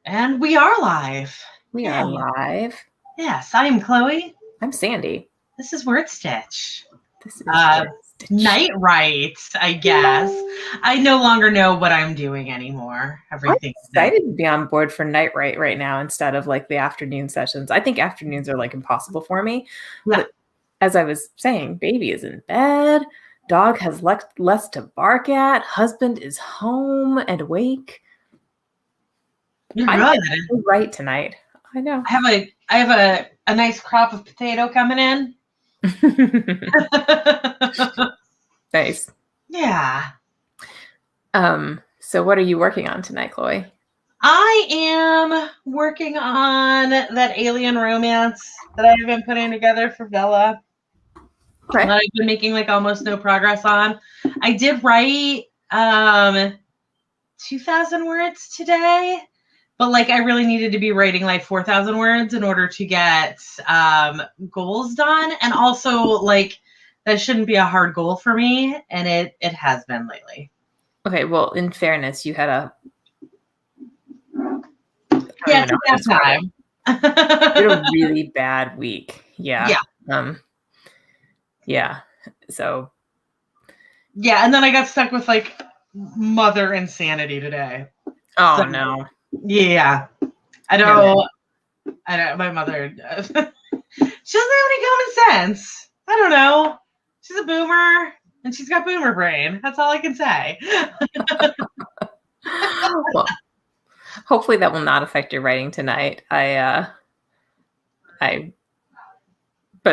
And we are live. We are live. Yes, I am Chloe. I'm Sandy. This is Word Stitch. This is Word Stitch. Night Right, I guess. I no longer know what I'm doing anymore. Everything. I'm excited to be on board for Night right now instead of like the afternoon sessions. I think afternoons are like impossible for me. Yeah. But as I was saying, baby is in bed. Dog has less to bark at. Husband is home and awake. You're I'm good. right tonight. I know. I have a nice crop of potato coming in. Nice. Yeah. So what are you working on tonight, Chloe? I am working on that alien romance that I've been putting together for Bella. Okay. That I've been making like almost no progress on. I did write 2,000 words today, but like I really needed to be writing like 4,000 words in order to get goals done. And also like that shouldn't be a hard goal for me, and it has been lately. Okay, well, in fairness, you had a time. You had a really bad week. Yeah. Yeah. So. Yeah, and then I got stuck with like mother insanity today. Oh no. Yeah. I don't. My mother. She doesn't have any common sense. I don't know. She's a boomer, and she's got boomer brain. That's all I can say. Well, hopefully that will not affect your writing tonight. But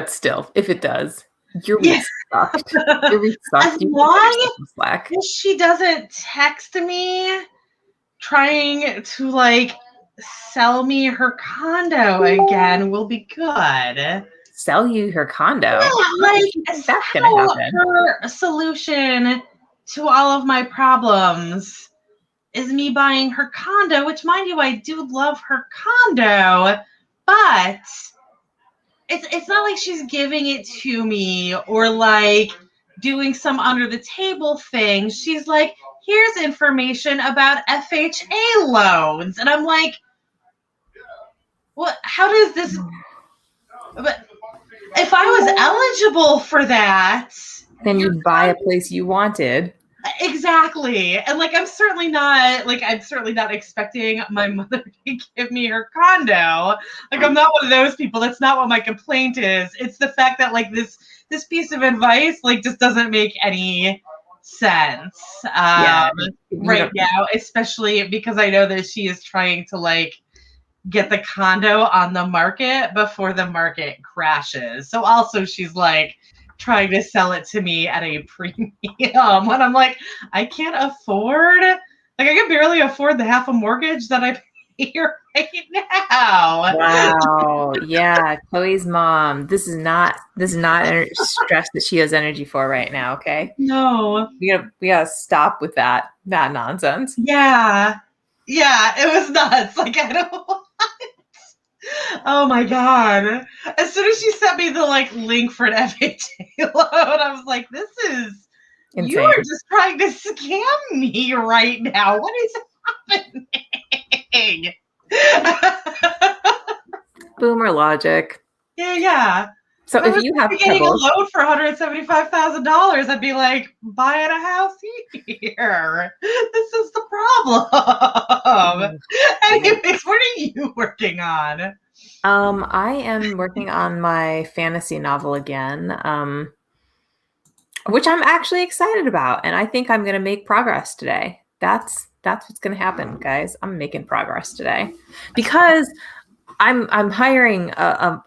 still, if it does, your week sucked. Your week sucked. As long as she doesn't text me trying to like sell me her condo again, we'll be good. Sell you her condo? Yeah, like that's gonna happen. Her solution to all of my problems is me buying her condo, which, mind you, I do love her condo, but it's not like she's giving it to me or like doing some under the table thing. She's like, here's information about FHA loans. And I'm like, what? How does this? But if I was eligible for that, then you'd buy a place you wanted. Exactly. And like I'm certainly not expecting my mother to give me her condo. Like I'm not one of those people. That's not what my complaint is. It's the fact that like this piece of advice like just doesn't make any sense right now, especially because I know that she is trying to like get the condo on the market before the market crashes. So also she's like trying to sell it to me at a premium when I'm like, I can't afford, like I can barely afford the half a mortgage that I pay right now. Wow. Yeah. Chloe's mom. This is not stress that she has energy for right now. Okay. No. We gotta stop with that nonsense. Yeah. Yeah. It was nuts. Like I don't want. Oh my god. As soon as she sent me the like link for an FHA loan, I was like, this is insane. You are just trying to scam me right now. What is happening? Boomer logic. Yeah. So if you have getting a loan for $175,000, I'd be like, buying a house here. This is the problem. Anyways, what are you working on? I am working on my fantasy novel again, which I'm actually excited about, and I think I'm going to make progress today. That's what's going to happen, guys. I'm making progress today because I'm hiring a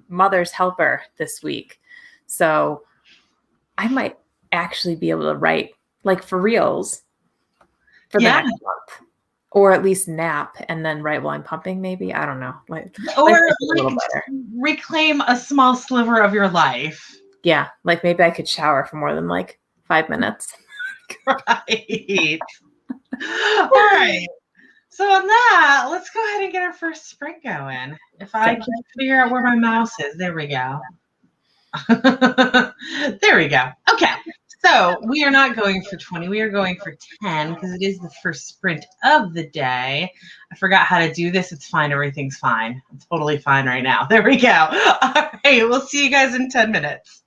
mother's helper this week, so I might actually be able to write like for reals for the next month, or at least nap and then write while I'm pumping. Maybe, I don't know, or reclaim a small sliver of your life. Yeah, like maybe I could shower for more than like 5 minutes. Right. All right. So on that, let's go ahead and get our first sprint going. If I can figure out where my mouse is. There we go. There we go. Okay. So we are not going for 20. We are going for 10 because it is the first sprint of the day. I forgot how to do this. It's fine. Everything's fine. I'm totally fine right now. There we go. All right. We'll see you guys in 10 minutes.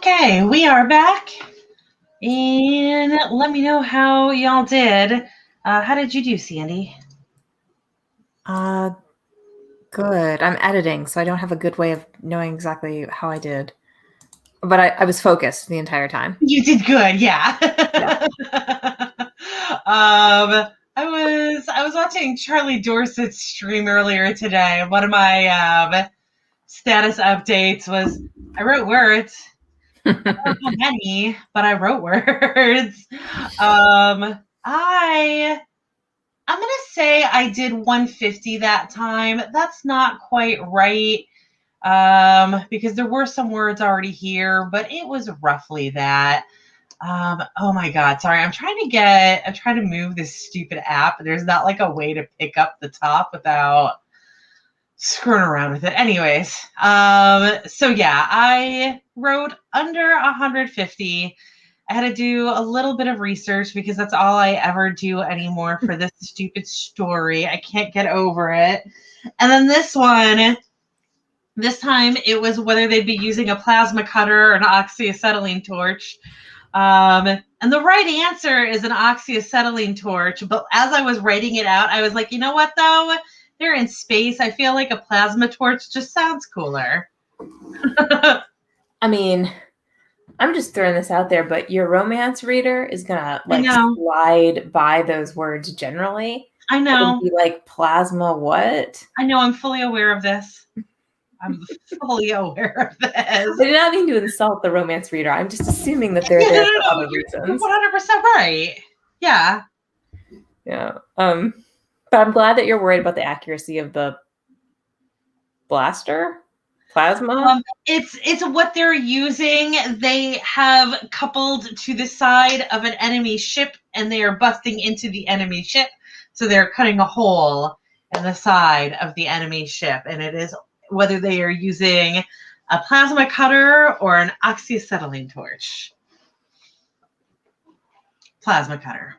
Okay, we are back. And let me know how y'all did. How did you do, Sandy? Good. I'm editing, so I don't have a good way of knowing exactly how I did. But I was focused the entire time. You did good, yeah. Yeah. I was watching Charlie Dorset's stream earlier today. One of my status updates was I wrote words. I don't know how many, but I wrote words. I'm gonna say I did 150 that time. That's not quite right. Because there were some words already here, but it was roughly that. Oh my God, sorry. I'm trying to move this stupid app. There's not like a way to pick up the top without screwing around with it. Anyways, so yeah, I wrote under 150. I had to do a little bit of research because that's all I ever do anymore for this stupid story. I can't get over it. And then this time it was whether they'd be using a plasma cutter or an oxyacetylene torch. And the right answer is an oxyacetylene torch. But as I was writing it out, I was like, you know what, though? They're in space. I feel like a plasma torch just sounds cooler. I mean, I'm just throwing this out there, but your romance reader is gonna slide by those words generally. I know. And be like, plasma what? I know. I'm fully aware of this. I'm fully aware of this. I did not mean to insult the romance reader. I'm just assuming that they're there for other reasons. 100% right. Yeah. Yeah. But I'm glad that you're worried about the accuracy of the blaster. Plasma? It's what they're using. They have coupled to the side of an enemy ship, and they are busting into the enemy ship. So they're cutting a hole in the side of the enemy ship, and it is whether they are using a plasma cutter or an oxyacetylene torch. Plasma cutter.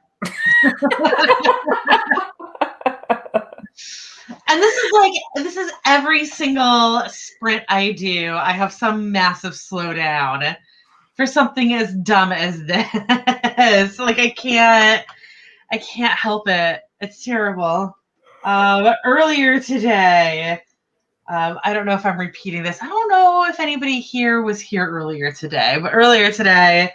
And this is every single sprint I do. I have some massive slowdown for something as dumb as this. Like I can't help it. It's terrible. Earlier today, I don't know if I'm repeating this. I don't know if anybody here was here earlier today, but earlier today,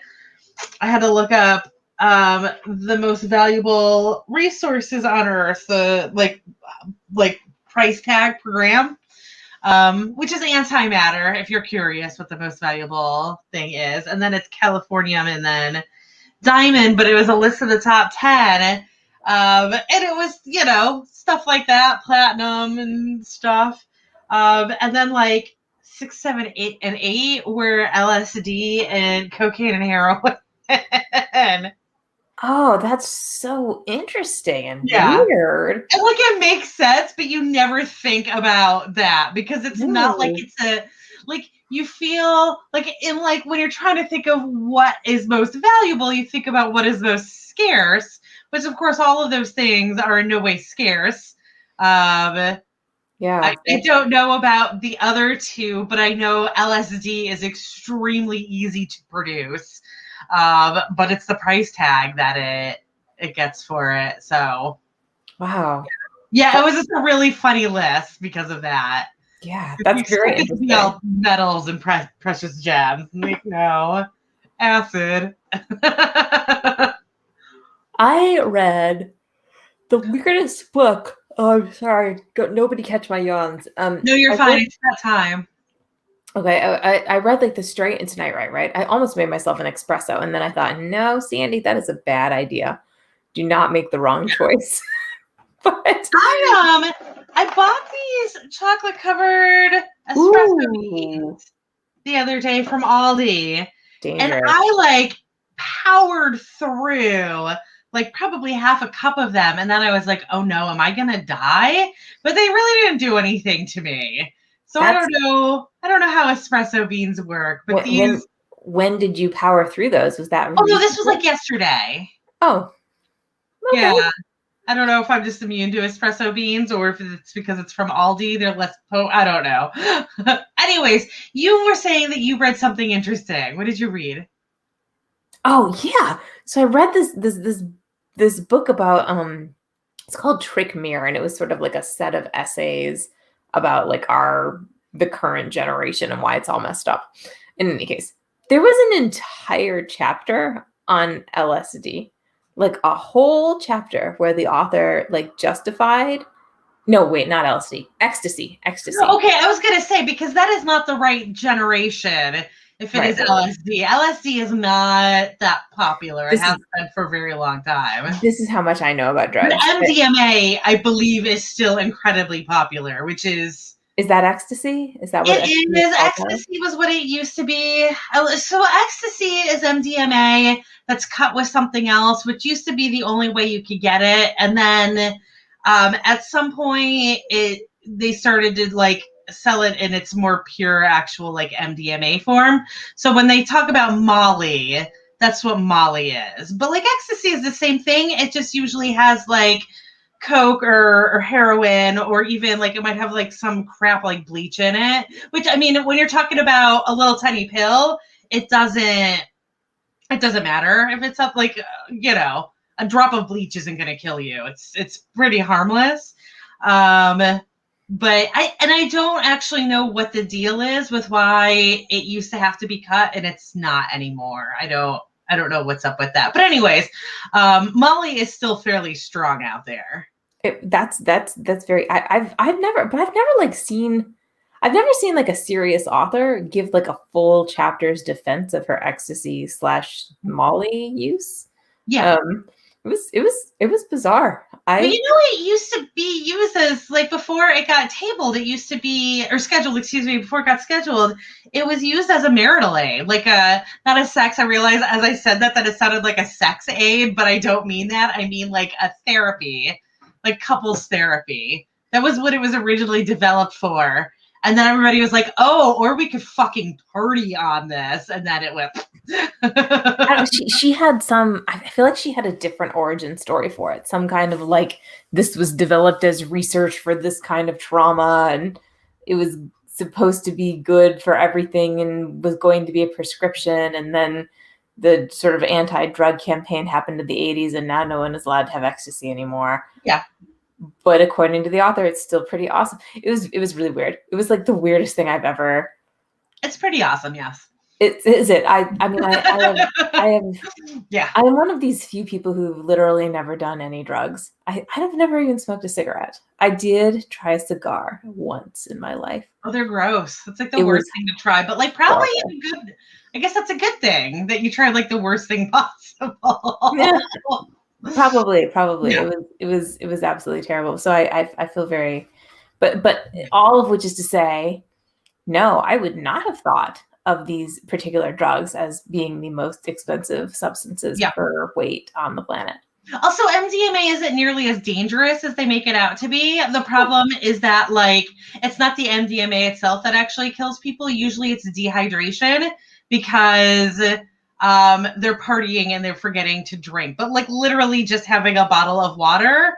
I had to look up the most valuable resources on Earth, the like price tag per gram, which is antimatter, if you're curious what the most valuable thing is. And then it's californium and then diamond, but it was a list of the top 10. And it was, stuff like that, platinum and stuff. And then like 6, 7, 8, and 8 were LSD and cocaine and heroin. Oh, that's so interesting and weird. And like it makes sense, but you never think about that because it's not like it's you feel like when you're trying to think of what is most valuable, you think about what is most scarce, which of course all of those things are in no way scarce. I don't know about the other two, but I know LSD is extremely easy to produce. But it's the price tag that it gets for it. So, wow. Yeah, it was just a really funny list because of that. Yeah, that's very interesting. All metals and precious gems. Like, no, acid. I read the weirdest book. Oh, I'm sorry. Nobody catch my yawns. No, you're fine. It's that time. Okay, I read like the straight into night right? I almost made myself an espresso, and then I thought, no, Sandy, that is a bad idea. Do not make the wrong choice. But I bought these chocolate covered espresso beans the other day from Aldi, and I powered through probably half a cup of them, and then I was like, oh no, am I gonna die? But they really didn't do anything to me. So I don't know how espresso beans work, but when did you power through those? Was that? Oh no, this was yesterday. Oh, okay. Yeah. I don't know if I'm just immune to espresso beans or if it's because it's from Aldi. They're less I don't know. Anyways, you were saying that you read something interesting. What did you read? Oh yeah. So I read this book about it's called Trick Mirror, and it was sort of like a set of essays about like the current generation and why it's all messed up. In any case, there was an entire chapter on LSD, like a whole chapter where the author like justified. No, wait, not LSD, ecstasy. Okay, I was gonna say because that is not the right generation. If it is Right. LSD is not that popular. It This has is been for a very long time. this is how much I know about But drugs. MDMA, I believe, is still incredibly popular, which is Is that ecstasy? Is that what it ecstasy is is. called now? Ecstasy was what it used to be. So ecstasy is MDMA that's cut with something else, which used to be the only way you could get it. And then at some point, they started to like sell it in its more pure, actual like MDMA form. So when they talk about Molly, that's what Molly is. But like ecstasy is the same thing. It just usually has like coke or heroin, or even like it might have like some crap like bleach in it, which I mean when you're talking about a little tiny pill, it doesn't matter if it's up like a drop of bleach isn't going to kill you. It's pretty harmless. But I don't actually know what the deal is with why it used to have to be cut and it's not anymore. I don't know what's up with that. But anyways, Molly is still fairly strong out there. That's very. I've never like seen. I've never seen like a serious author give like a full chapter's defense of her ecstasy slash Molly use. Yeah. It was bizarre. But I it used to be used as like before it got tabled, it used to be or scheduled, excuse me, before it got scheduled, it was used as a marital aid, like a not a sex. I realize as I said that it sounded like a sex aid, but I don't mean that. I mean like a therapy, like couples therapy. That was what it was originally developed for. And then everybody was like, "Oh, or we could fucking party on this," and then it went. I don't know, she had some. I feel like she had a different origin story for it. Some kind of like this was developed as research for this kind of trauma, and it was supposed to be good for everything, and was going to be a prescription. And then the sort of anti-drug campaign happened in the '80s, and now no one is allowed to have ecstasy anymore. Yeah, But according to the author, it's still pretty awesome. It was really weird. It was like the weirdest thing I've ever. it's pretty awesome. Yes. Is it? I mean, I have Yeah. I'm one of these few people who've literally never done any drugs. I've never even smoked a cigarette. I did try a cigar once in my life. Oh, they're gross. That's like the It was worst thing to try, but like probably horrible. a good. I guess that's a good thing that you tried like the worst thing possible. Yeah, probably. Yeah. It was absolutely terrible. So I feel very, but all of which is to say, no, I would not have thought of these particular drugs as being the most expensive substances Yeah. per weight on the planet. Also, MDMA isn't nearly as dangerous as they make it out to be. The problem is that like it's not the MDMA itself that actually kills people. Usually, it's dehydration because they're partying and they're forgetting to drink. But like literally, just having a bottle of water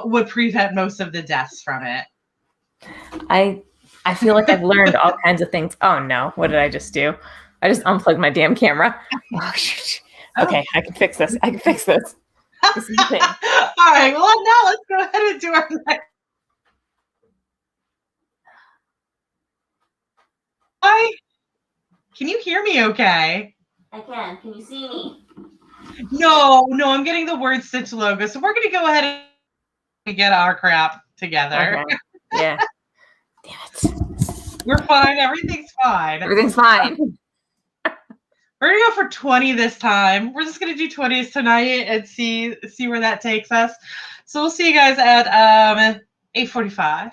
would prevent most of the deaths from it. I feel like I've learned all kinds of things. Oh no, what did I just do? I just unplugged my damn camera. Oh, shoot. Okay, I can fix this. I can fix this. This is the thing. All right. Well, now let's go ahead and do our next. Hi. Can you hear me okay? I can. Can you see me? No, I'm getting the word Stitch logo. So we're going to go ahead and get our crap together. Okay. Yeah. Damn it. We're fine. Everything's fine. Everything's fine. We're going to go for 20 this time. We're just going to do 20s tonight and see where that takes us. So we'll see you guys at 8:45.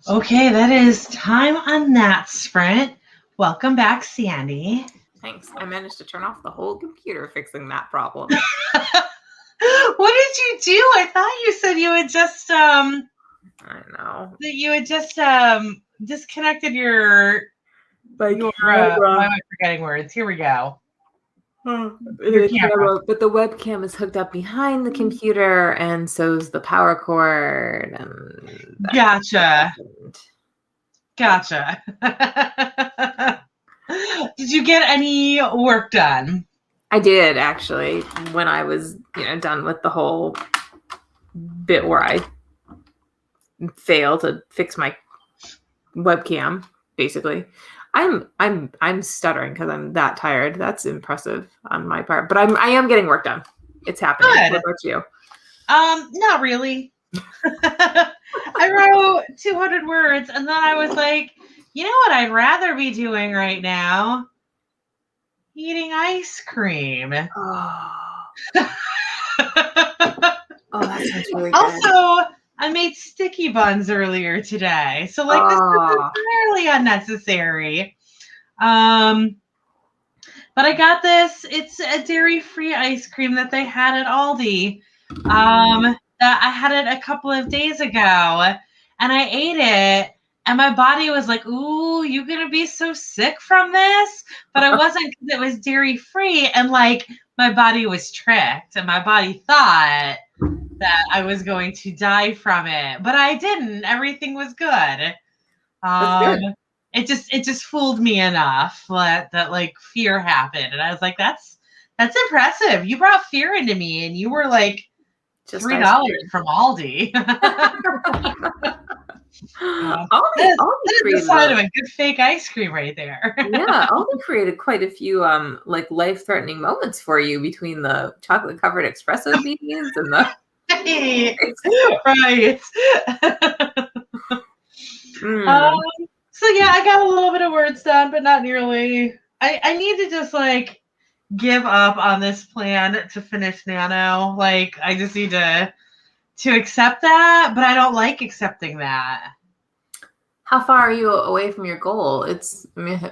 Okay, that is time on that sprint. Welcome back, Sandy. Thanks. I managed to turn off the whole computer fixing that problem. What did you do? I thought you said you had just I know. that you had just disconnected your why am I forgetting words? Here we go. Your camera. But the webcam is hooked up behind the computer, and so's the power cord. And Gotcha. Did you get any work done? I did, actually, when I was done with the whole bit where I failed to fix my webcam. Basically, I'm stuttering because I'm that tired. That's impressive on my part, but I am getting work done. It's happening. Good. What about you? Not really. I wrote 200 words, and then I was like, you know what I'd rather be doing right now? Eating ice cream. Oh, that sounds really good. Also, I made sticky buns earlier today. So this is entirely unnecessary. But I got this. It's a dairy-free ice cream that they had at Aldi. That I had it a couple of days ago, and I ate it, and my body was like, ooh, you're gonna be so sick from this. But I wasn't, because it was dairy-free, and like my body was tricked, and my body thought that I was going to die from it, but I didn't. Everything was good. That's good. It just fooled me enough that like fear happened, and I was like, that's impressive. You brought fear into me, and you were like just $3 from Aldi. Aldi created the sign of a good fake ice cream right there. Yeah, Aldi created quite a few like life-threatening moments for you between the chocolate-covered espresso beans and the right. So yeah, I got a little bit of words done, but not nearly. I need to just like give up on this plan to finish Nano. Like I just need to accept that, but I don't like accepting that. How far are you away from your goal?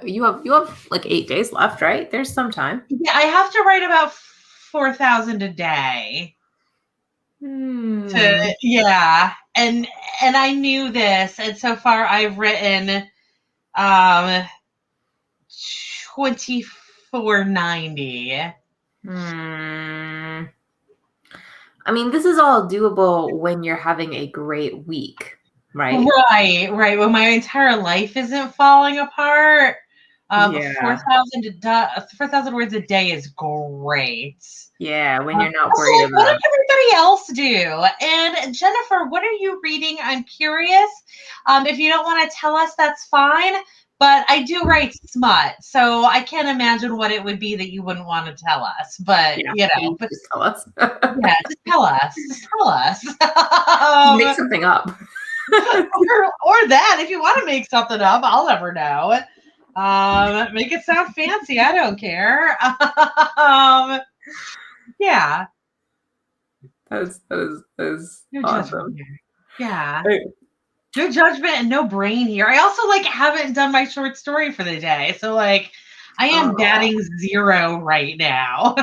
You have like 8 days left, right? There's some time. Yeah, I have to write about 4,000 a day. Yeah, and I knew this, and so far I've written 2490. I mean, this is all doable when you're having a great week, right? Right. When my entire life isn't falling apart. 4,000 words a day is great. Yeah, when you're not worried about. What did everybody else do? And Jennifer, what are you reading? I'm curious. If you don't want to tell us, that's fine. But I do write smut, so I can't imagine what it would be that you wouldn't want to tell us. But but just tell us. Yeah, just tell us. Just tell us. Make something up. or that, if you want to make something up, I'll never know. Make it sound fancy. I don't care. Yeah. That was No awesome. Yeah. No judgment and no brain here. I also haven't done my short story for the day. So I am batting 0 right now.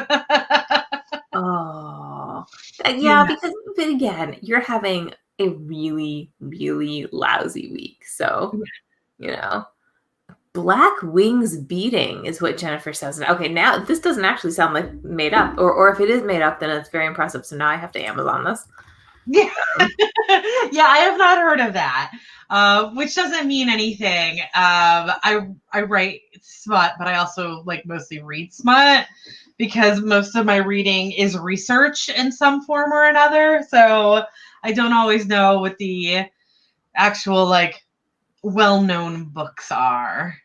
Yeah, because but again, you're having a really, really lousy week. So, Black Wings Beating is what Jennifer says. Okay, now this doesn't actually sound like made up, or if it is made up, then it's very impressive. So now I have to Amazon this. Yeah, yeah, I have not heard of that, which doesn't mean anything. I write smut, but I also mostly read smut because most of my reading is research in some form or another. So I don't always know what the actual well-known books are.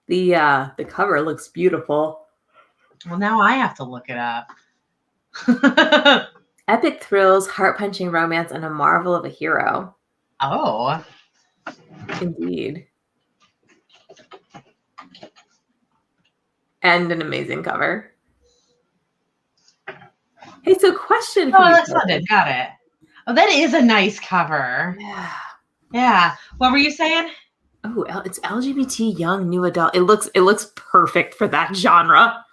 The cover looks beautiful. Well, now I have to look it up. Epic thrills, heart-punching romance, and a marvel of a hero. Oh. Indeed. And an amazing cover. Hey, so question for you. That's not it. Got it. Oh, that is a nice cover. Yeah. Yeah. What were you saying? Oh, it's LGBT young new adult. It looks perfect for that genre.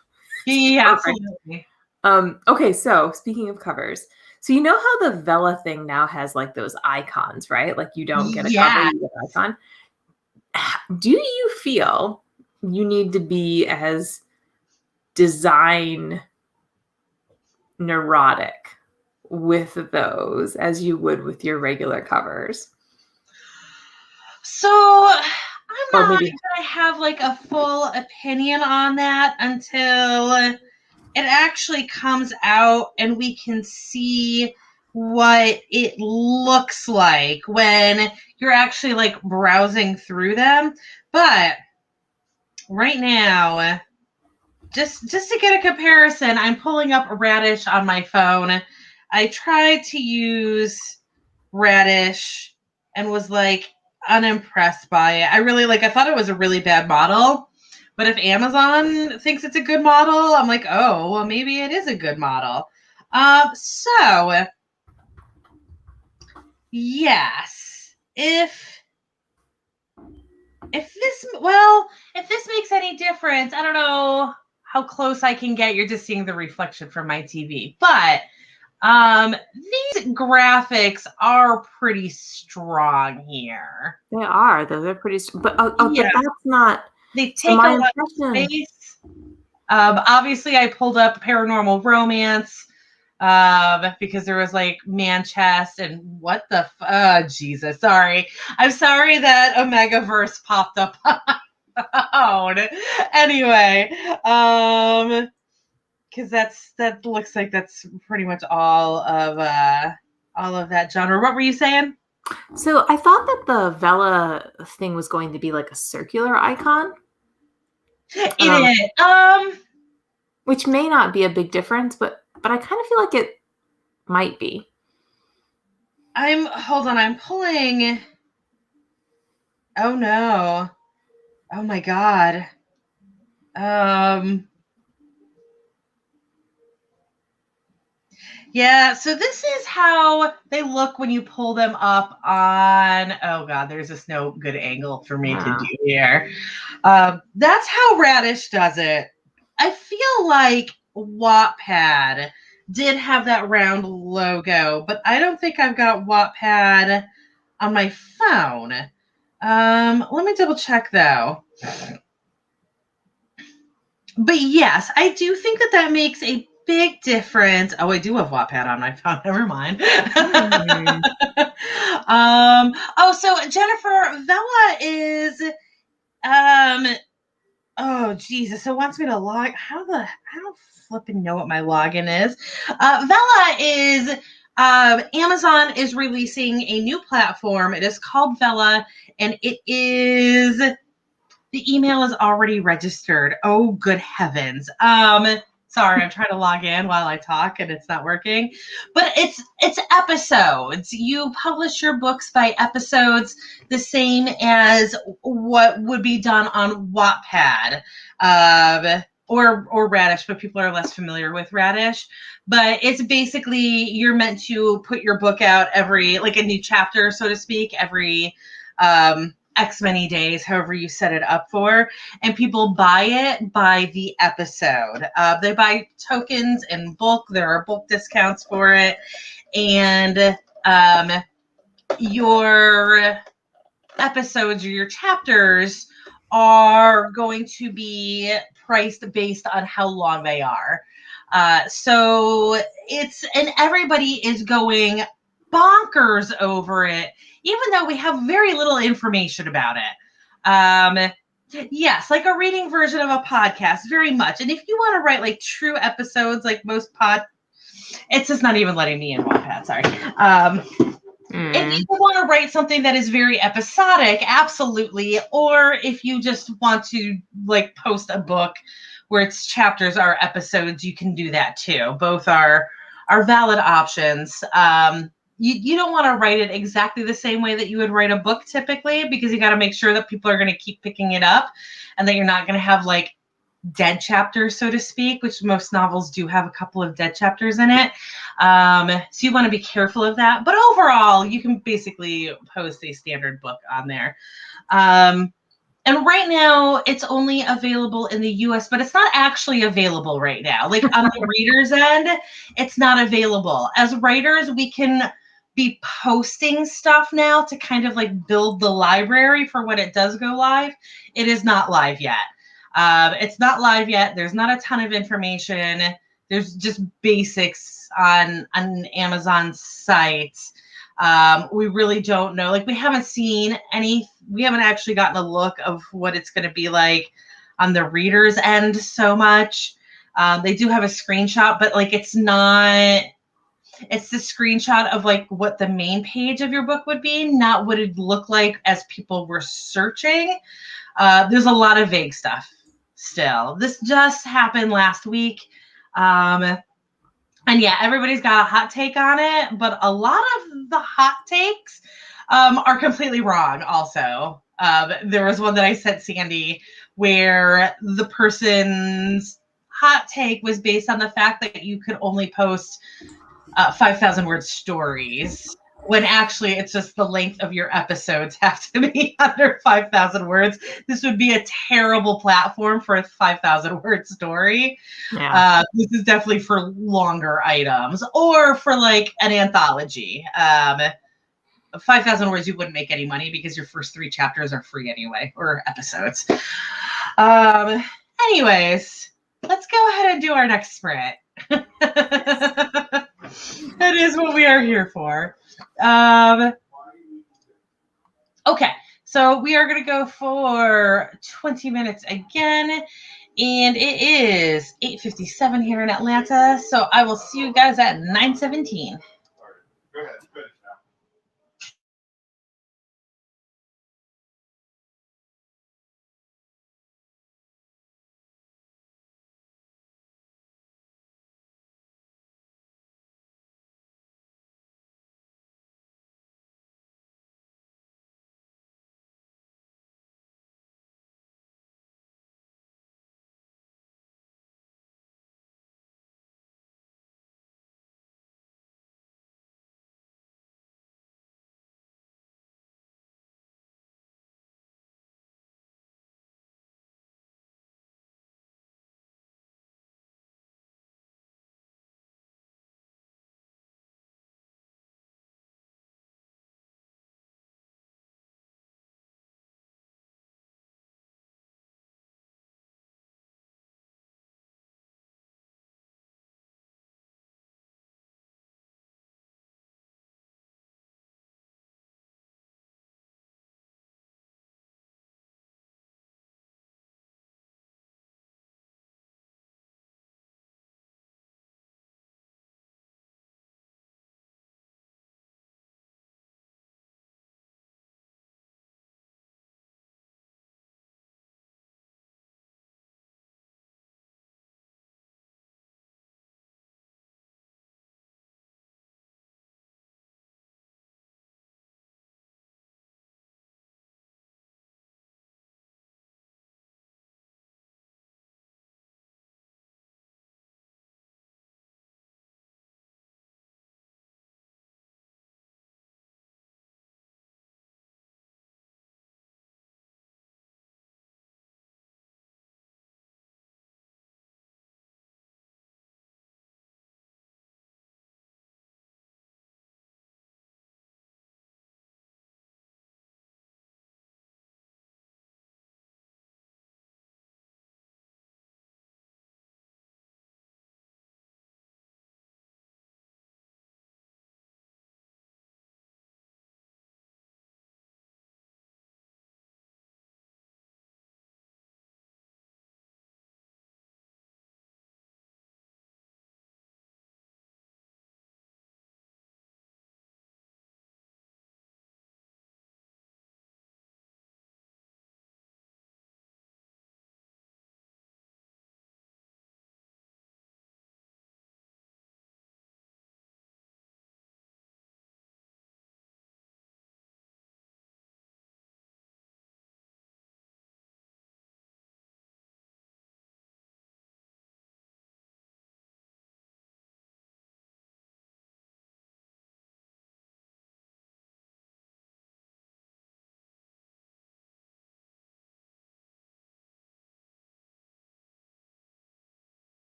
Yeah, Perfect. absolutely. Okay, so speaking of covers, so you know how the Vella thing now has like those icons, right? Like you don't get a cover, Yeah. you get an icon. Do you feel you need to be as design neurotic with those as you would with your regular covers? So I'm Or not maybe, gonna have like a full opinion on that until it actually comes out and we can see what it looks like when you're actually like browsing through them. But right now, just to get a comparison, I'm pulling up Radish on my phone. I tried to use Radish and was like unimpressed by it. I thought it was a really bad model. But if Amazon thinks it's a good model, I'm like, oh, well, maybe it is a good model. So yes, if this makes any difference, I don't know how close I can get. You're just seeing the reflection from my TV, but these graphics are pretty strong here. they are, though they're pretty, but Yeah, but that's not. they So take a my lot of impression. space. Obviously, I pulled up Paranormal Romance because there was like man chest and what the Jesus. Sorry, I'm sorry that Omegaverse popped up on my phone. Anyway, because that looks like that's pretty much all of that genre. What were you saying? So I thought that the Vela thing was going to be like a circular icon, It um, is. which may not be a big difference, but I kind of feel like it might be. Hold on, I'm pulling. Oh no. Oh my god. Um yeah, so this is how they look when you pull them up on, oh god, there's just no good angle for me to Wow. do here. That's how Radish does it. I feel like Wattpad did have that round logo, but I don't think I've got Wattpad on my phone. Let me double check though. But yes, I do think that makes a big difference. Oh, I do have Wattpad on my phone. Never mind. Hmm. So Jennifer Vella is oh Jesus, it wants me to log. I don't flipping know what my login is. Vella is Amazon is releasing a new platform. It is called Vella, and it is the email is already registered. Oh, good heavens. Sorry, I'm trying to log in while I talk and it's not working. But it's episodes. You publish your books by episodes, the same as what would be done on Wattpad. Or Radish, but people are less familiar with Radish. But it's basically you're meant to put your book out every like a new chapter, so to speak, every X many days, however you set it up for, and people buy it by the episode. They buy tokens in bulk. There are bulk discounts for it, and your episodes or your chapters are going to be priced based on how long they are. So and everybody is going bonkers over it, even though we have very little information about it. Yes, like a reading version of a podcast, very much. And if you want to write like true episodes, like most it's just not even letting me in Wattpad. Sorry. If you want to write something that is very episodic, absolutely. Or if you just want to like post a book where its chapters are episodes, you can do that too. Both are valid options. You don't want to write it exactly the same way that you would write a book typically, because you got to make sure that people are going to keep picking it up and that you're not going to have like dead chapters, so to speak, which most novels do have a couple of dead chapters in it. So you want to be careful of that. But overall, you can basically post a standard book on there. And right now, it's only available in the US, but it's not actually available right now. Like on the reader's end, it's not available. As writers, we can be posting stuff now to kind of like build the library for when it does go live. It is not live yet. It's not live yet. There's not a ton of information. There's just basics on Amazon's site. We really don't know. Like we haven't seen any. We haven't actually gotten a look of what it's going to be like on the reader's end so much. They do have a screenshot, but like it's not. It's the screenshot of like what the main page of your book would be, not what it'd look like as people were searching. There's a lot of vague stuff still. This just happened last week. And yeah, everybody's got a hot take on it, but a lot of the hot takes are completely wrong also. There was one that I sent Sandy where the person's hot take was based on the fact that you could only post 5,000 word stories, when actually it's just the length of your episodes have to be under 5,000 words. This would be a terrible platform for a 5,000 word story. Yeah. This is definitely for longer items or for like an anthology. 5,000 words, you wouldn't make any money because your first 3 chapters are free anyway, or episodes. Anyways, let's go ahead and do our next sprint. That is what we are here for. Okay, so we are going to go for 20 minutes again, and it is 8:57 here in Atlanta, so I will see you guys at 9:17. Go ahead.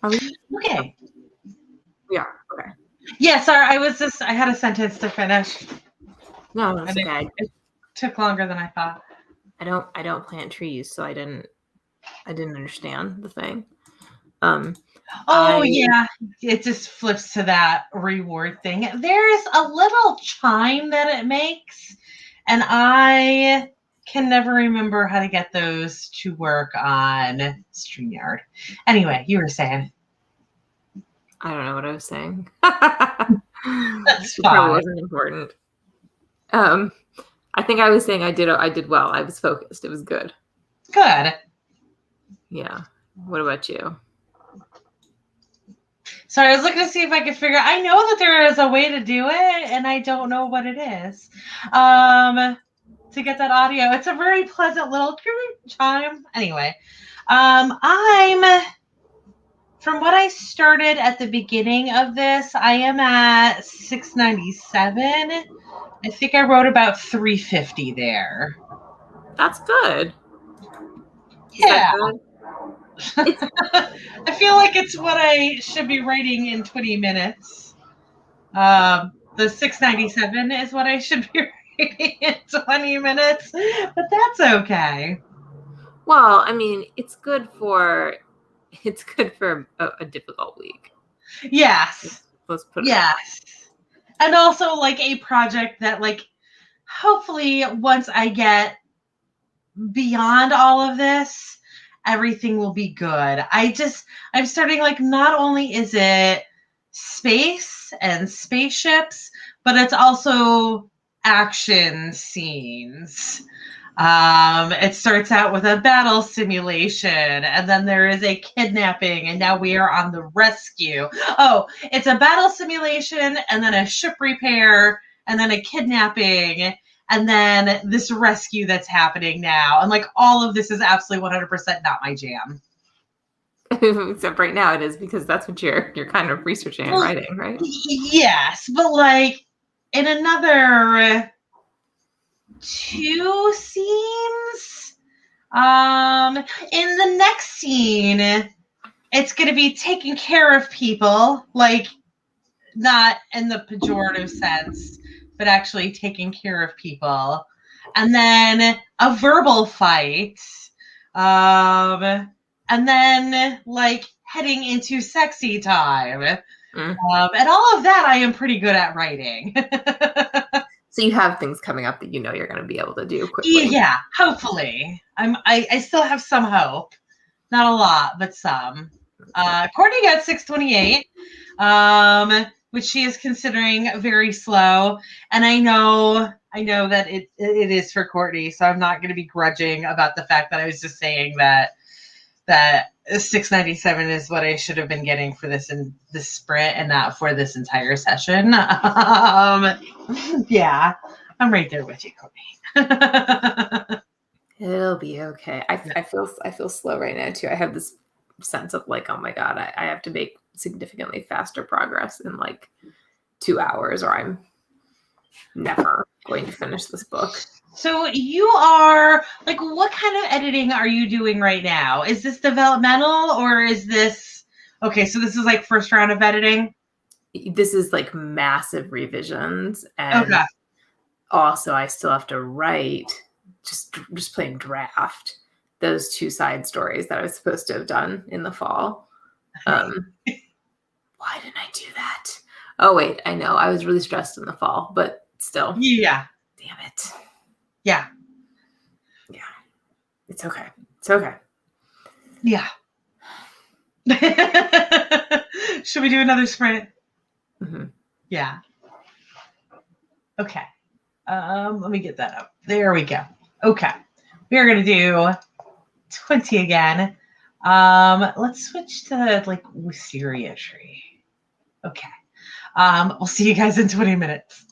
Are we? Okay. We are. Okay. Yeah, sorry, I had a sentence to finish. No, that's And okay. it took longer than I thought. I don't plant trees, so I didn't understand the thing. Oh, yeah. It just flips to that reward thing. There's a little chime that it makes, and I can never remember how to get those to work on StreamYard. Anyway, you were saying. I don't know what I was saying. That's It probably fine. wasn't important. I think I was saying I did well. I was focused. It was good. Good. Yeah. What about you? Sorry, I was looking to see if I could figure. I know that there is a way to do it, and I don't know what it is. To get that audio, it's a very pleasant little chime. Anyway, I'm from what I started at the beginning of this. I am at 697. I think I wrote about 350 there. That's good. Is Yeah. that good? I feel like it's what I should be writing in 20 minutes. The 697 is what I should be writing in 20 minutes, but that's okay. Well, I mean, it's good for a difficult week. Yes. Let's put it. Yes. And also like a project that like hopefully once I get beyond all of this, everything will be good. I'm starting like not only is it space and spaceships, but it's also action scenes. It starts out with a battle simulation, and then there is a kidnapping, and now we are on the rescue. Oh, it's a battle simulation, and then a ship repair, and then a kidnapping, and then this rescue that's happening now. And like all of this is absolutely 100% not my jam. Except right now it is, because that's what you're kind of researching and writing, right? Yes, but like in another 2 scenes, in the next scene, it's going to be taking care of people, like not in the pejorative sense, but actually taking care of people. And then a verbal fight. And then like heading into sexy time. And all of that I am pretty good at writing. So you have things coming up that you know you're going to be able to do quickly. Yeah, hopefully. I still have some hope. Not a lot, but some. Courtney got 628, which she is considering very slow. And I know that it is for Courtney, so I'm not going to be grudging about the fact that I was just saying that 697 is what I should have been getting for this sprint and not for this entire session. Yeah, I'm right there with you, Courtney. It'll be okay. I feel slow right now too. I have this sense of like, oh my God, I have to make significantly faster progress in like 2 hours, or I'm never going to finish this book. So you are like, what kind of editing are you doing right now? Is this developmental or is this okay? So this is like first round of editing. This is like massive revisions, and Okay. also I still have to write, just plain draft, those 2 side stories that I was supposed to have done in the fall. Why didn't I do that? Oh wait, I know I was really stressed in the fall, but still. Yeah. Damn it. Yeah. Yeah. It's okay. It's okay. Yeah. Should we do another sprint? Mm-hmm. Yeah. Okay. Let me get that up. There we go. Okay. We are going to do 20 again. Let's switch to like Wisteria Tree. Okay. We'll see you guys in 20 minutes.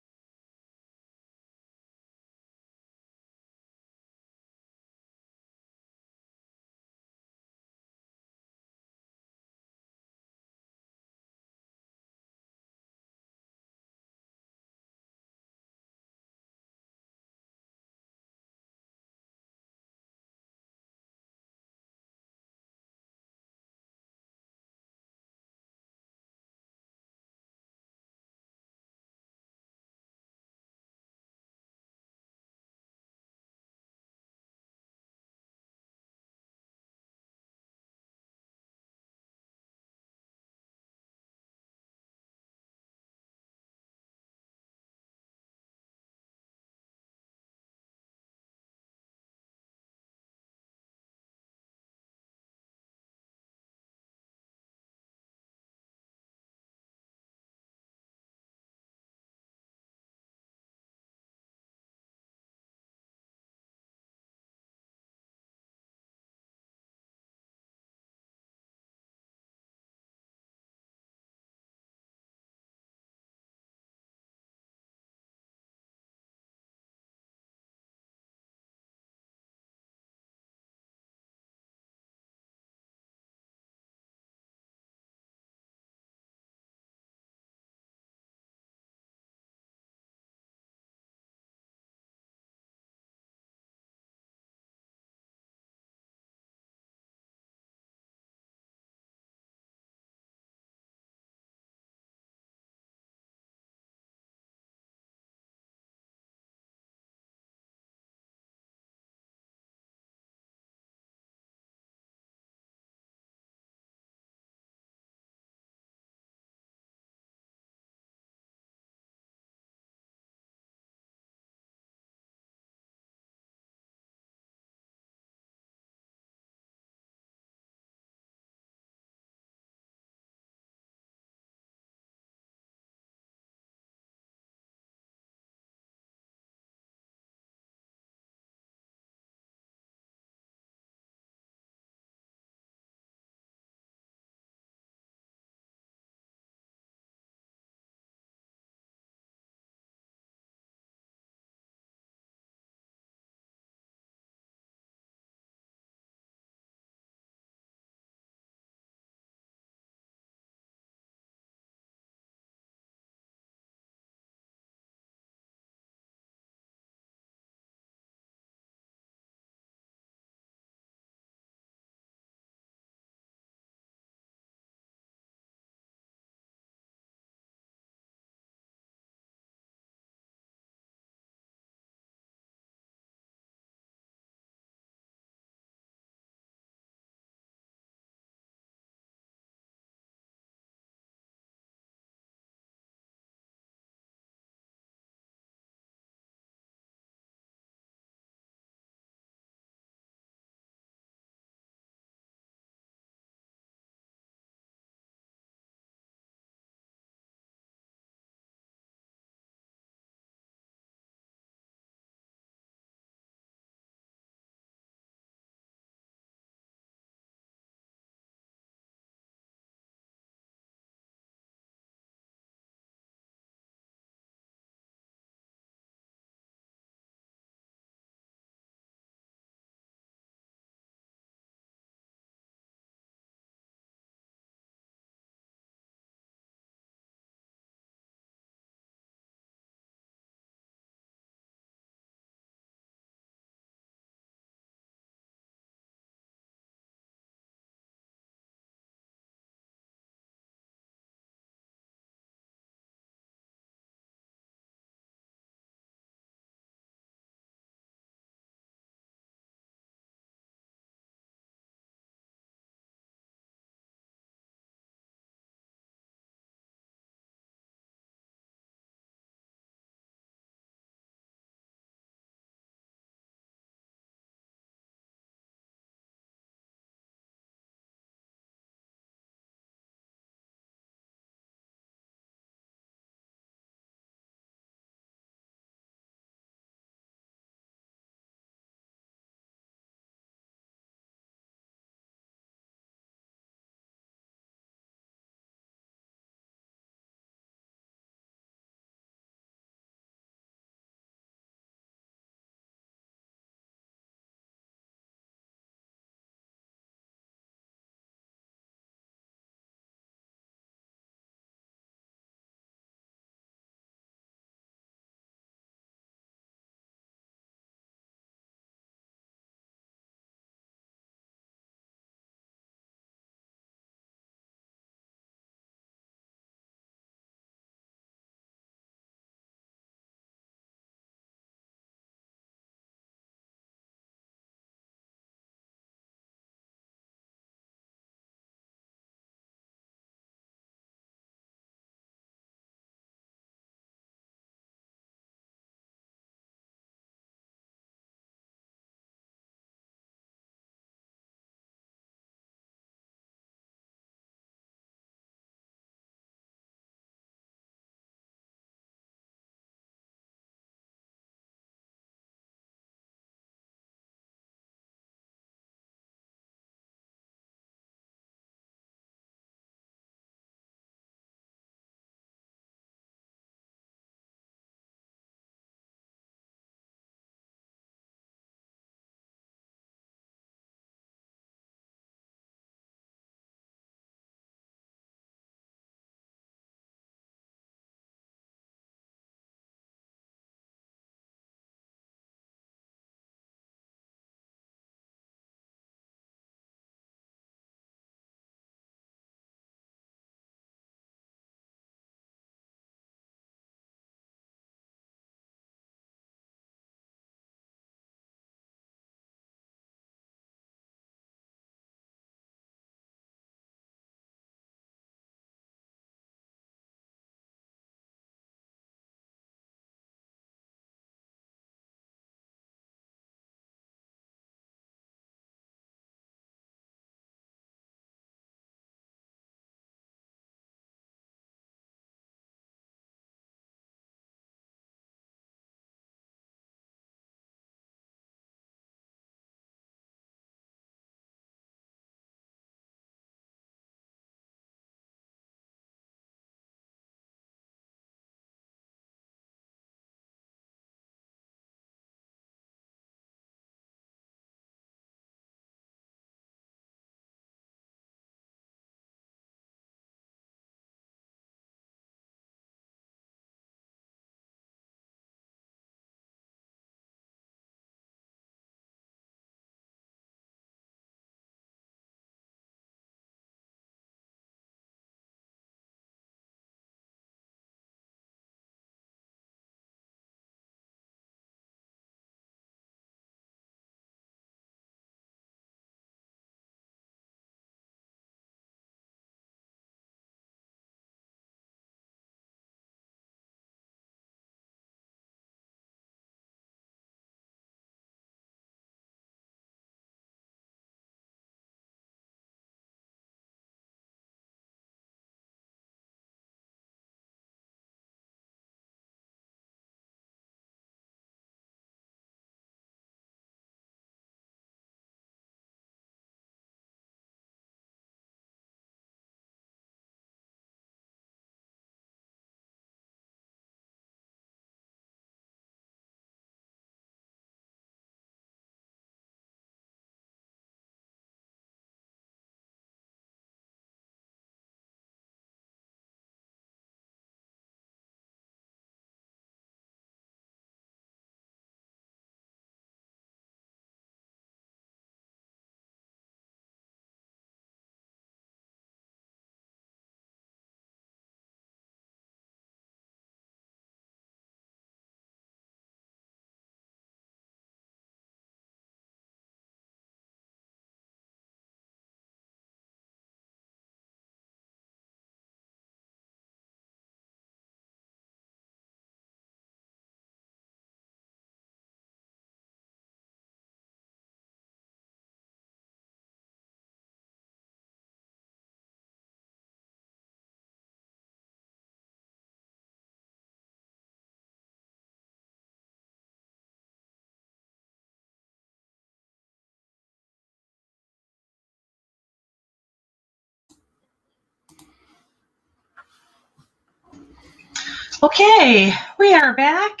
Okay, we are back.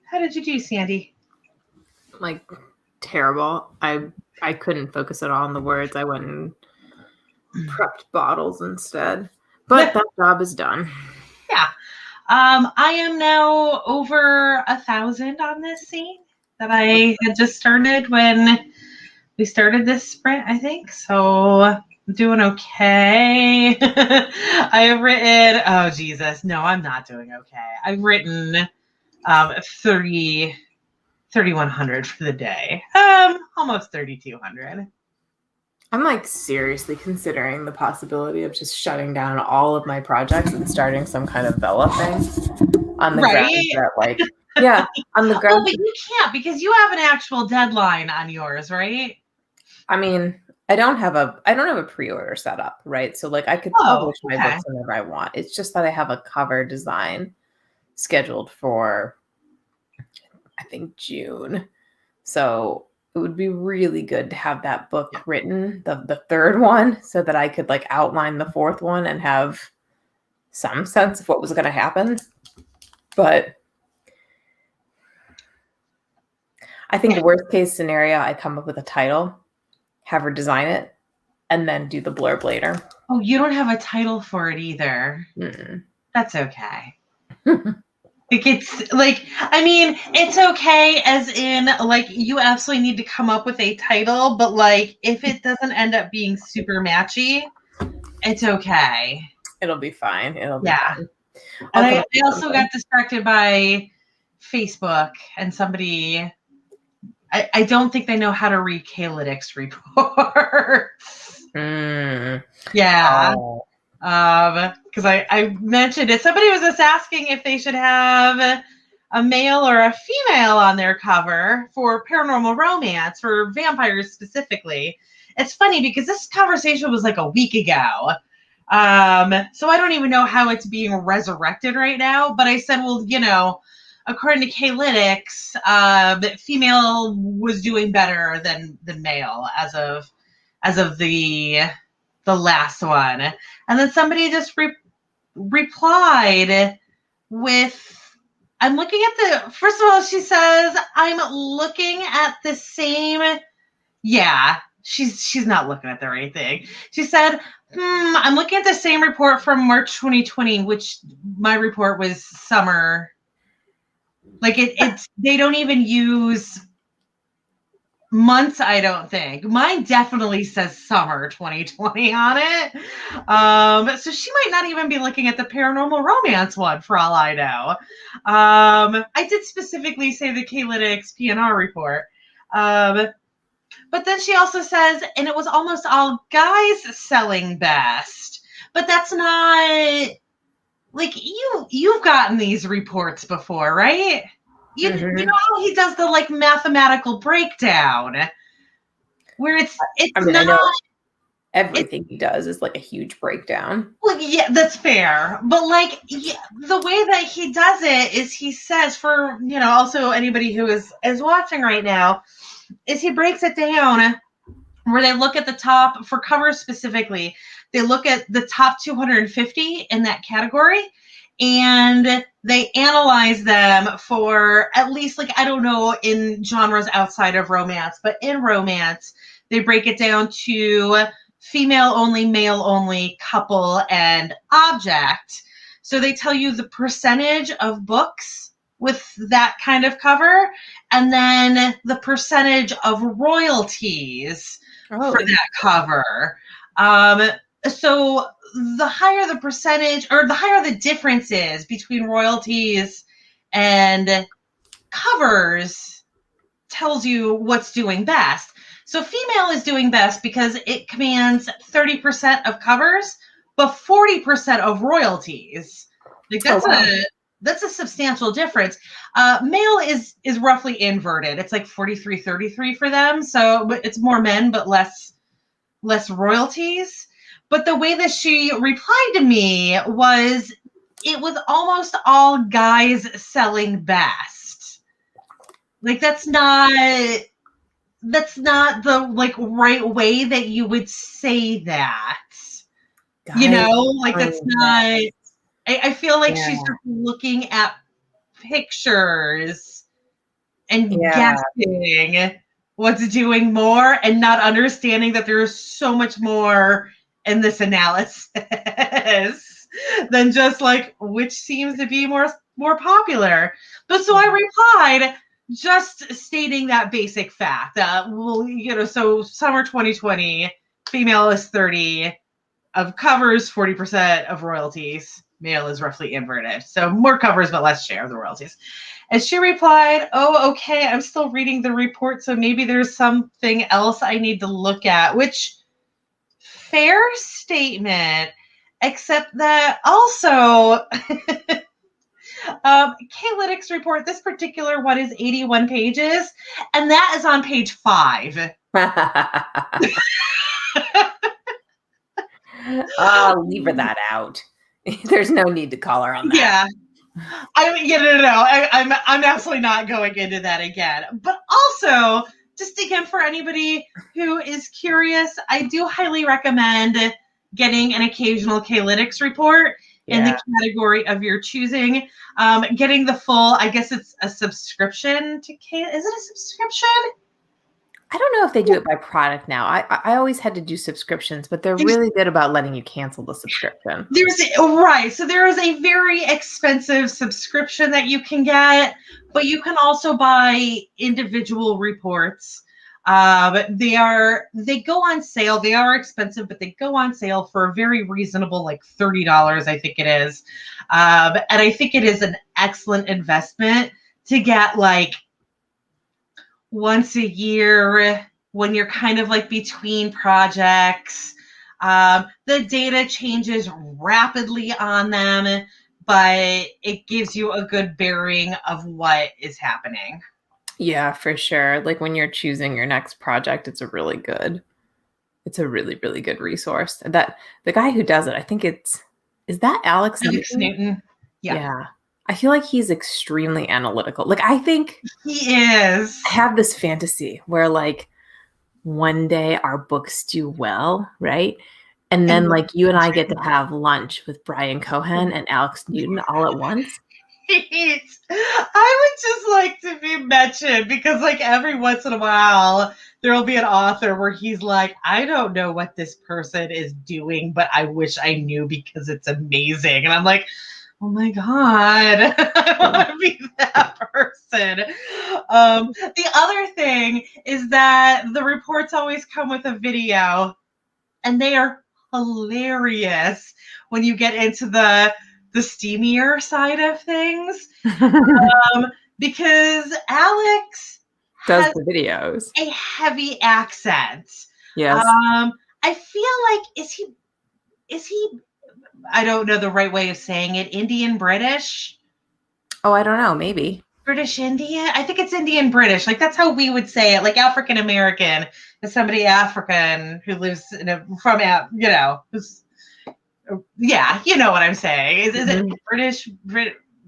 How did you do, Sandy? Like, terrible. I couldn't focus at all on the words. I went and prepped bottles instead. But that job is done. Yeah. I am now over 1,000 on this scene that I had just started when we started this sprint, I think. So I'm doing okay. I have written, oh Jesus, no, I'm not doing okay. I've written 3,100 for the day. Almost 3,200. I'm like seriously considering the possibility of just shutting down all of my projects and starting some kind of Vela thing on the grounds that, like, yeah, on the grounds. Oh, but you can't because you have an actual deadline on yours, right? I mean, I don't have a pre-order set up, right? So like I could publish my books whenever I want. It's just that I have a cover design scheduled for, I think, June. So it would be really good to have that book written, the third one, so that I could like outline the fourth one and have some sense of what was going to happen. But I think the worst case scenario, I come up with a title, have her design it, and then do the blurb later. Oh, you don't have a title for it either. Mm-mm. That's okay. Like it's like, I mean, it's okay as in like you absolutely need to come up with a title, but like if it doesn't end up being super matchy, it's okay. It'll be fine. It'll be fine. And I also got distracted by Facebook and somebody. I don't think they know how to read Kalytics reports. Yeah. Oh. Because I mentioned it. Somebody was just asking if they should have a male or a female on their cover for paranormal romance, for vampires specifically. It's funny because this conversation was like a week ago. So I don't even know how it's being resurrected right now. But I said, well, you know, according to Kalytics, female was doing better than male as of the last one. And then somebody just replied with, I'm looking at the, first of all, she says, I'm looking at the same, yeah, she's not looking at the right thing. She said, I'm looking at the same report from March 2020, which my report was summer. Like it's, they don't even use months, I don't think. Mine definitely says summer 2020 on it. So she might not even be looking at the paranormal romance one for all I know. I did specifically say the Kalytics PNR report. But then she also says, and it was almost all guys selling best. But that's not, like, you've gotten these reports before, right? You know how he does the like mathematical breakdown where it's I mean, not, I know everything he does is like a huge breakdown. Well, yeah, that's fair. But like the way that he does it is he says, for, you know, also anybody who is watching right now, is he breaks it down where they look at the top, for covers specifically, they look at the top 250 in that category, and they analyze them for at least, like, I don't know, in genres outside of romance, but in romance, they break it down to female only, male only, couple, and object. So they tell you the percentage of books with that kind of cover, and then the percentage of royalties for that cover. So the higher the percentage, or the higher the difference is between royalties and covers, tells you what's doing best. So female is doing best because it commands 30% of covers, but 40% of royalties. Like that's a substantial difference. Male is roughly inverted. It's like 43-33 for them. So it's more men, but less royalties. But the way that she replied to me was, it was almost all guys selling best. Like that's not the like right way that you would say that. Guys, you know, like that's not. I feel like Yeah. she's just looking at pictures and Yeah. guessing what's doing more and not understanding that there's so much more in this analysis than just like which seems to be more popular. But so I replied just stating that basic fact. So summer 2020, female is 30, of covers 40% of royalties. Male is roughly inverted. So more covers, but less share of the royalties. And she replied, "Oh, okay, I'm still reading the report, so maybe there's something else I need to look at," which fair statement, except that also K-Lytics report, this particular one is 81 pages, and that is on page 5. I'll leave her that out. There's no need to call her on that. Yeah. I'm absolutely not going into that again. But also, just again, for anybody who is curious, I do highly recommend getting an occasional K-Lytics report in the category of your choosing. Getting the full, I guess it's a subscription to K. Is it a subscription? I don't know if they do it by product now. I always had to do subscriptions, but they're really good about letting you cancel the subscription. So there is a very expensive subscription that you can get, but you can also buy individual reports. They go on sale. They are expensive, but they go on sale for a very reasonable, like $30, I think it is. And I think it is an excellent investment to get like once a year when you're kind of like between projects. The data changes rapidly on them, but it gives you a good bearing of what is happening. Yeah, for sure. Like when you're choosing your next project, it's a really, really good resource. That the guy who does it, I think is that Alex Newton? Yeah. I feel like he's extremely analytical. Like I think he is. I have this fantasy where like one day our books do well, right? And then like you and I get to have lunch with Brian Cohen and Alex Newton all at once. I would just like to be mentioned because like every once in a while there'll be an author where he's like, I don't know what this person is doing, but I wish I knew because it's amazing. And I'm like, oh my God, I want to be that person. The other thing is that the reports always come with a video, and they are hilarious when you get into the steamier side of things. Because Alex does has the videos. a heavy accent. Yes. I feel like is he I don't know the right way of saying it. Indian British? Oh, I don't know. Maybe. British Indian? I think it's Indian British. Like that's how we would say it. Like African American is somebody African who lives who's yeah, you know what I'm saying. Is it British,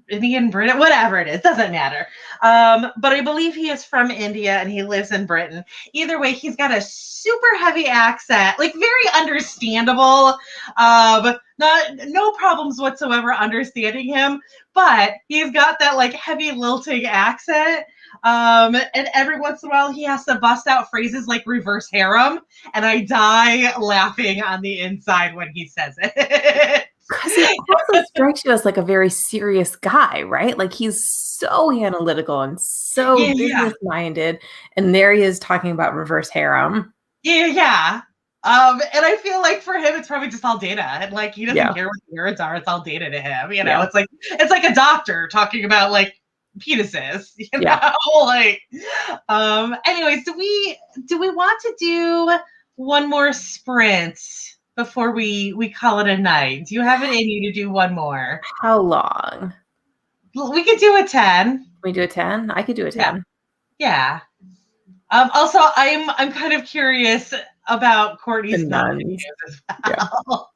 Indian, British, whatever it is, doesn't matter. But I believe he is from India and he lives in Britain. Either way, he's got a super heavy accent, like very understandable. No problems whatsoever understanding him, but he's got that like heavy lilting accent. And every once in a while he has to bust out phrases like reverse harem, and I die laughing on the inside when he says it. Because he also strikes you as like a very serious guy, right? Like he's so analytical and so business-minded. And there he is talking about reverse harem. Yeah. And I feel like for him, it's probably just all data. And like he doesn't care what the words are. It's all data to him. You know, it's like a doctor talking about like penises. You know, like. Anyways, do we want to do one more sprint before we call it a night? Do you have it in you to do one more? How long? We could do a 10. Can we do a 10? I could do a 10. Yeah. Also, I'm kind of curious about Courtney's nuns as well.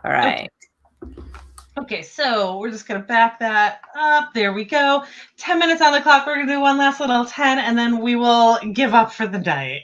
All right. Okay, so we're just going to back that up. There we go. 10 minutes on the clock. We're going to do one last little 10, and then we will give up for the night.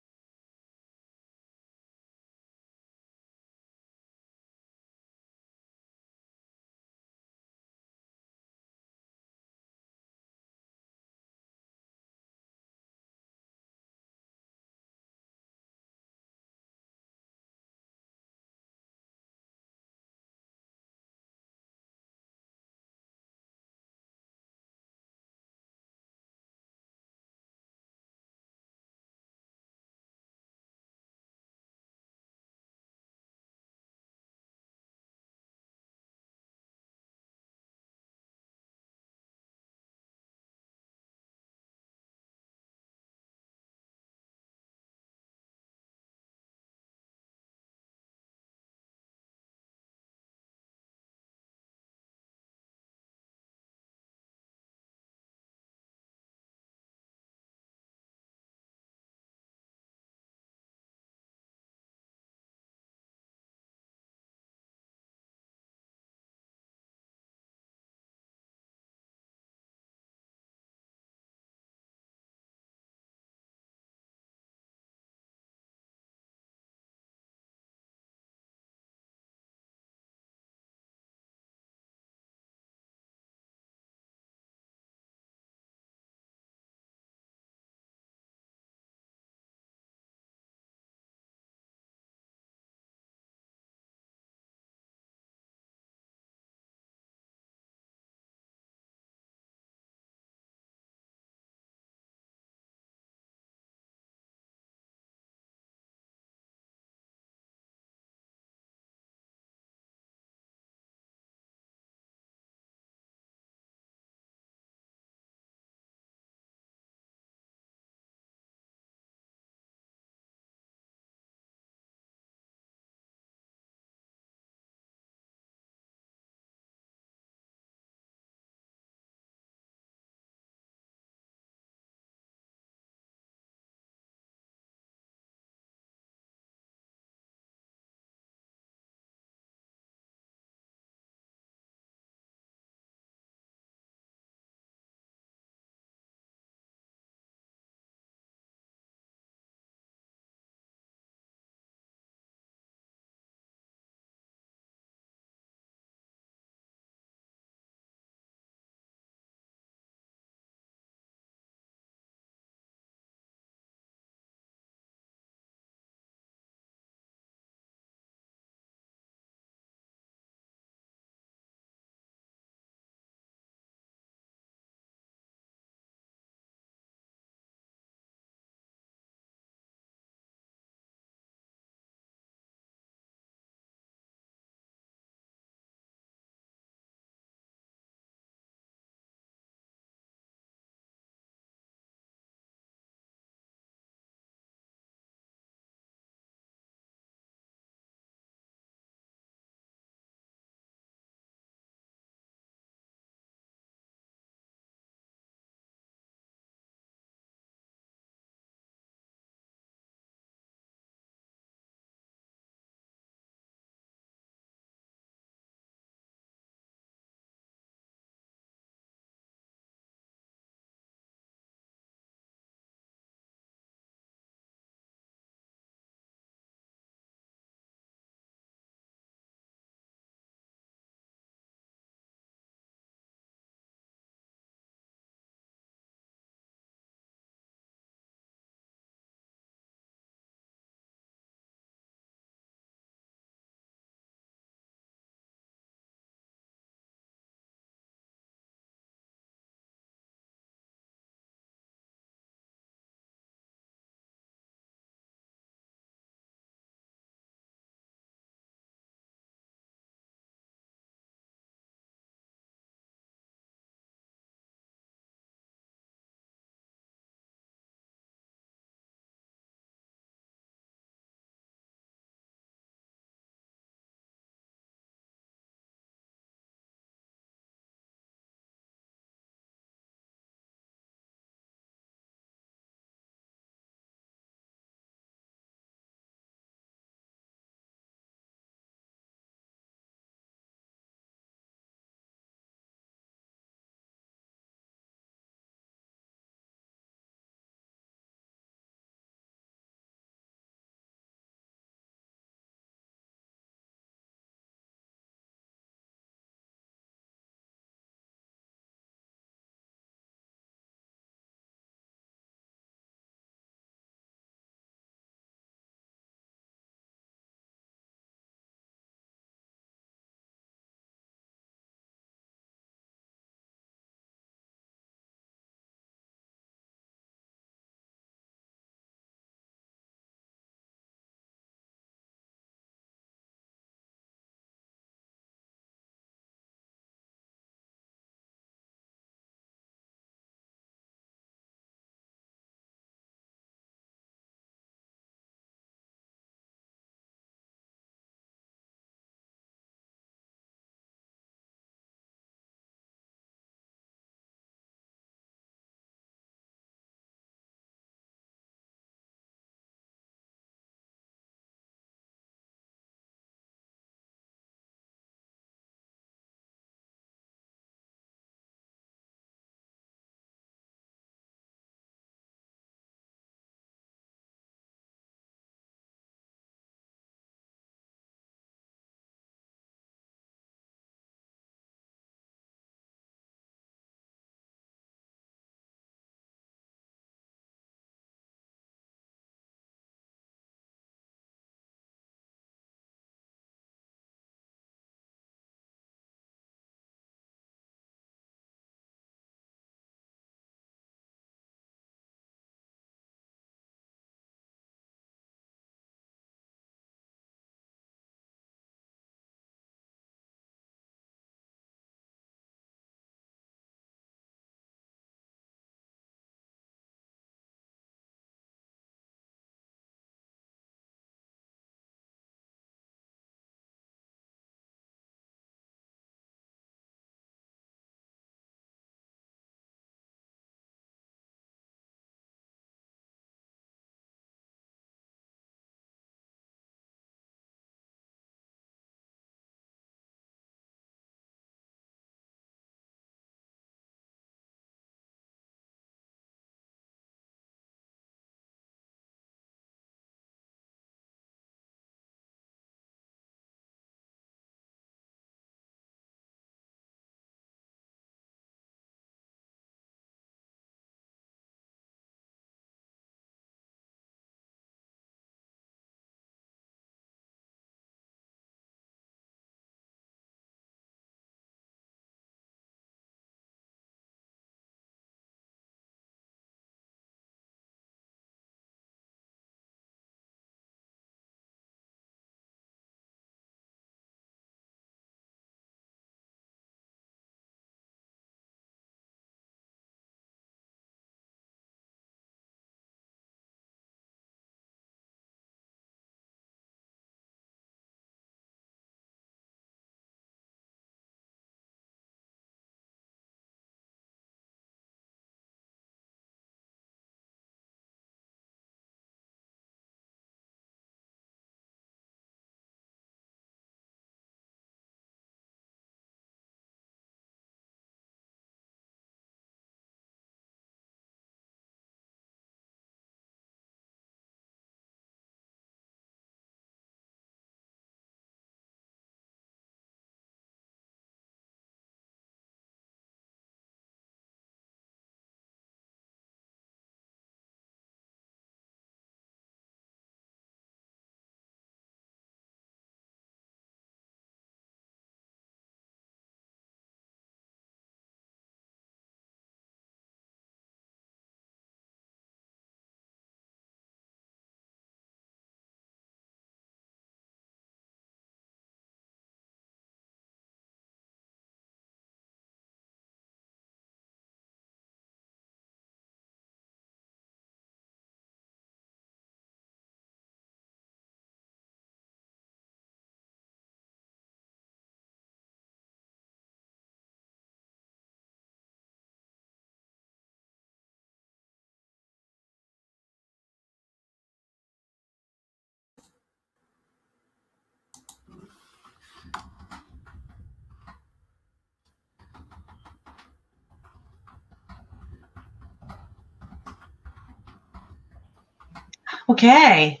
Okay.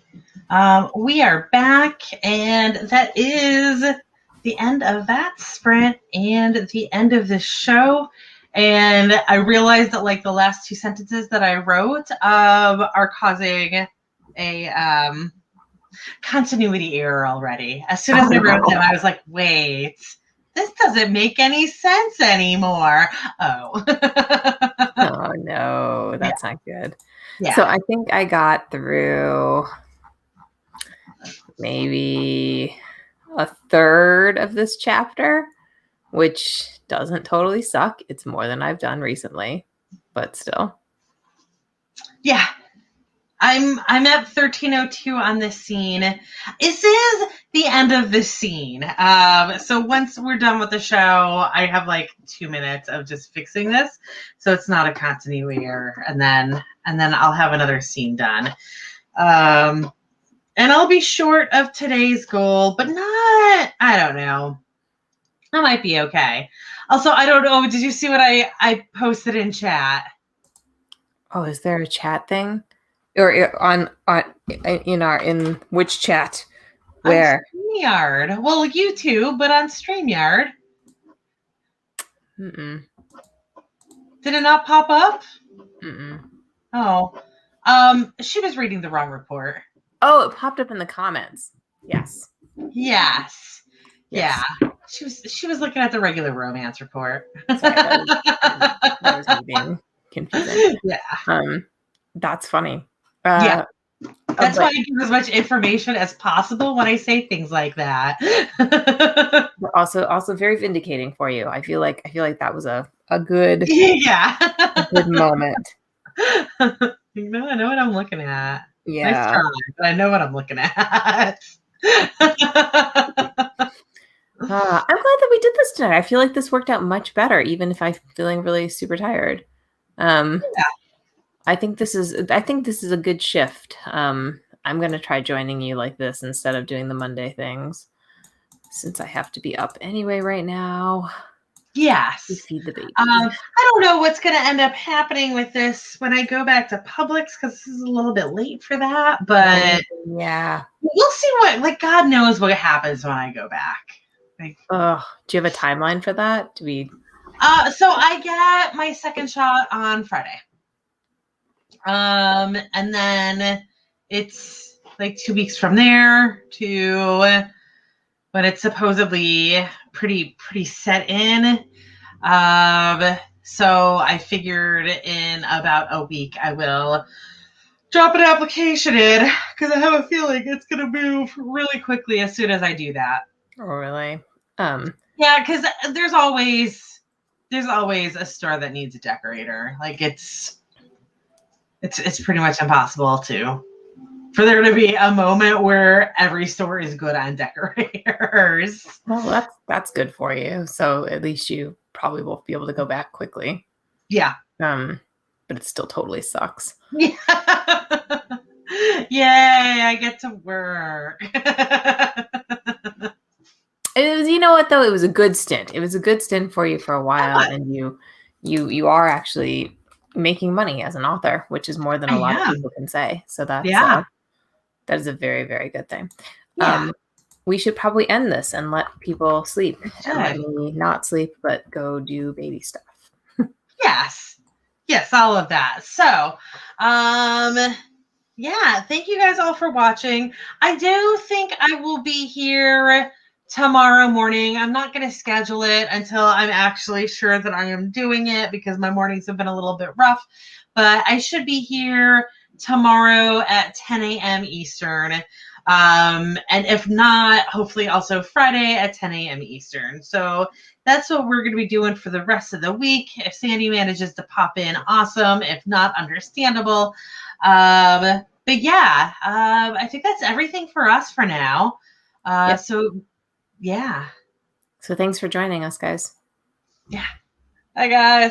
We are back, and that is the end of that sprint and the end of this show. And I realized that like the last two sentences that I wrote are causing a continuity error already. As soon as I wrote them, I was like, wait, this doesn't make any sense anymore. Oh. Oh no, that's not good. Yeah. So I think I got through maybe a third of this chapter, which doesn't totally suck. It's more than I've done recently, but still. Yeah. I'm at 1302 on this scene. This is the end of the scene. So once we're done with the show, I have like 2 minutes of just fixing this, so it's not a continuity error, and then I'll have another scene done. And I'll be short of today's goal, but not. I don't know. I might be okay. Also, I don't know. Did you see what I posted in chat? Oh, is there a chat thing? Or on in which chat? Where? On StreamYard. Well, YouTube, but on StreamYard. Mm-mm. Did it not pop up? Mm-mm. Oh. She was reading the wrong report. Oh, it popped up in the comments. Yes. Yes. Yes. Yeah. She was looking at the regular romance report. Sorry, that was me being confusing. Yeah. That's funny. Yeah. That's why I give as much information as possible when I say things like that. also very vindicating for you. I feel like that was a good a good moment. No, I know what I'm looking at. Yeah. Nice try, but I know what I'm looking at. I'm glad that we did this tonight. I feel like this worked out much better, even if I'm feeling really super tired. Yeah. I think this is a good shift. I'm gonna try joining you like this instead of doing the Monday things, since I have to be up anyway right now. Yes. To feed the baby. I don't know what's going to end up happening with this when I go back to Publix, because this is a little bit late for that. But yeah, we'll see what. Like, God knows what happens when I go back. Like, do you have a timeline for that? Do we? So I get my second shot on Friday. And then it's like 2 weeks from there to when it's supposedly pretty set in. So I figured in about a week I will drop an application in, because I have a feeling it's going to move really quickly as soon as I do that. Oh, really? Yeah, because there's always a store that needs a decorator. Like it's pretty much impossible for there to be a moment where every store is good on decorators. Well, that's good for you. So at least you probably won't be able to go back quickly. Yeah. But it still totally sucks. Yeah. Yay, I get to work. It was, you know what though? It was a good stint. It was a good stint for you for a while, and you are actually making money as an author, which is more than a lot of people can say. So that's that is a very, very good thing. Yeah. We should probably end this and let people sleep. And let me not sleep, but go do baby stuff. Yes, all of that. So, yeah, thank you guys all for watching. I do think I will be here tomorrow morning. I'm not going to schedule it until I'm actually sure that I am doing it, because my mornings have been a little bit rough, but I should be here tomorrow at 10 a.m. Eastern. And if not, hopefully also Friday at 10 a.m. Eastern. So that's what we're going to be doing for the rest of the week. If Sandy manages to pop in, awesome. If not, understandable. But yeah, I think that's everything for us for now. So yeah. So thanks for joining us, guys. Yeah. Bye, guys.